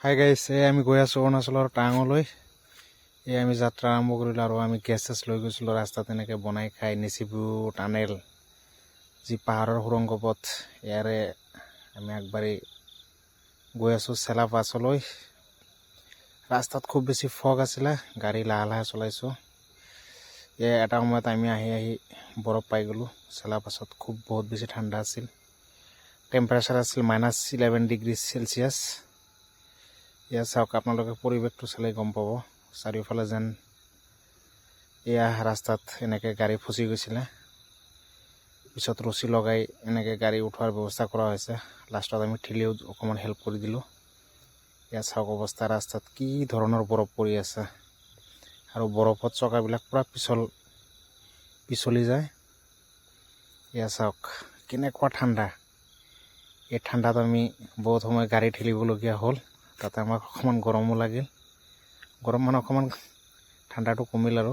Hi guys, আমি গৈ আছোঁ অৰুণাচলৰ টাৱাঙলৈ। আমি যাত্ৰা আৰম্ভ কৰিলোঁ আৰু আমি গেছ লৈ গৈছিলোঁ। ৰাস্তাত এনেকৈ বনাই খাই নিচিবু টানেল, যি পাহাৰৰ সুৰংগ পথ, ইয়াৰে আমি আগবাঢ়ি গৈ আছোঁ চেলা পাছলৈ। ৰাস্তাত খুব বেছি ফগ আছিলে, গাড়ী লাহে লাহে চলাইছোঁ। এটা সময়ত আমি আহি বৰফ পাই গ'লোঁ। চেলা পাছত বহুত বেছি ঠাণ্ডা আছিল। টেম্পাৰেচাৰ আছিল -11 ডিগ্ৰী চেলচিয়াছ। এয়া চাওক, আপোনালোকে পৰিৱেশটো চালে গম পাব। চাৰিওফালে যেন এয়া ৰাস্তাত এনেকৈ গাড়ী ফচি গৈছিলে। পিছত ৰছী লগাই এনেকৈ গাড়ী উঠোৱাৰ ব্যৱস্থা কৰা হৈছে। লাষ্টত আমি ঠেলিও অকণমান হেল্প কৰি দিলোঁ। এয়া চাওক অৱস্থা, ৰাস্তাত কি ধৰণৰ বৰফ পৰি আছে আৰু বৰফত চকাবিলাক পূৰা পিছলি যায়। এয়া চাওক কেনেকুৱা ঠাণ্ডা। এই ঠাণ্ডাত আমি বহুত সময় গাড়ী ঠেলিবলগীয়া হ'ল। তাতে আমাক অকণমান গৰমো লাগিল। গৰম মানে অকণমান ঠাণ্ডাটো কমিল আৰু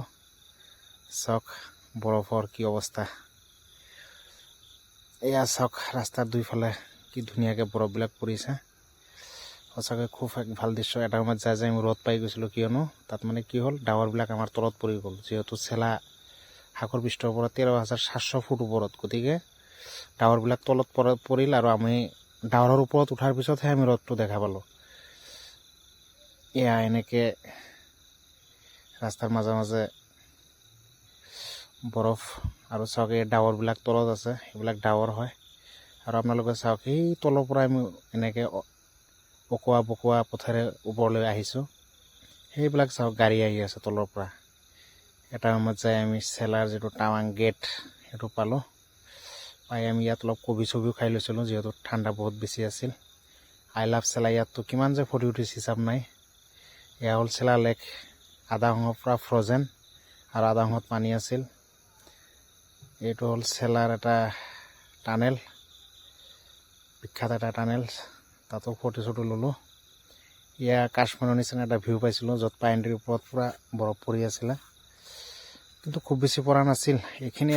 চাওক বৰফৰ কি অৱস্থা। এয়া চাওক ৰাস্তাৰ দুইফালে কি ধুনীয়াকৈ বৰফবিলাক পৰিছে। সঁচাকৈ খুব এক ভাল দৃশ্য। এটা সময়ত যাই আমি ৰ'দ পাই গৈছিলোঁ, কিয়নো তাত মানে কি হ'ল, ডাৱৰবিলাক আমাৰ তলত পৰি গ'ল। যিহেতু চেলা সাগৰ পৃষ্ঠৰ পৰা 13,700 ফুট ওপৰত, গতিকে ডাৱৰবিলাক তলত পৰিল আৰু আমি ডাৱৰৰ ওপৰত উঠাৰ পিছতহে আমি ৰ'দটো দেখা পালোঁ। এয়া এনেকৈ ৰাস্তাৰ মাজে মাজে বৰফ আৰু চাওক এই ডাৱৰবিলাক তলত আছে, সেইবিলাক ডাৱৰ হয়। আৰু আপোনালোকে চাওক সেই তলৰ পৰা আমি এনেকৈ অকোৱা বকোৱা পথেৰে ওপৰলৈ আহিছোঁ। সেইবিলাক চাওক গাড়ী আহি আছে তলৰ পৰা। এটা সময়ত যাই আমি চেলাৰ যিটো টাৱাং গেট সেইটো পালোঁ। পাই আমি ইয়াত অলপ কবি চবিও খাই লৈছিলোঁ, যিহেতু ঠাণ্ডা বহুত বেছি আছিল। আই লাভ চেলা, ইয়াততো কিমান যে ফটো উঠিছে হিচাপ নাই। এয়া হ'ল চেলা লেক, আধা অংশৰ পৰা ফ্ৰজেন আৰু আধা অংশত পানী আছিল। এইটো হ'ল চেলাৰ এটা টানেল, বিখ্যাত এটা টানেল। তাতো ফটো চটো ল'লোঁ। এয়া কাশ্মীৰৰ নিচিনা এটা ভিউ পাইছিলোঁ, য'ত পাইনটিৰ ওপৰত পূৰা বৰফ পৰি আছিলে, কিন্তু খুব বেছি পৰা নাছিল। এইখিনি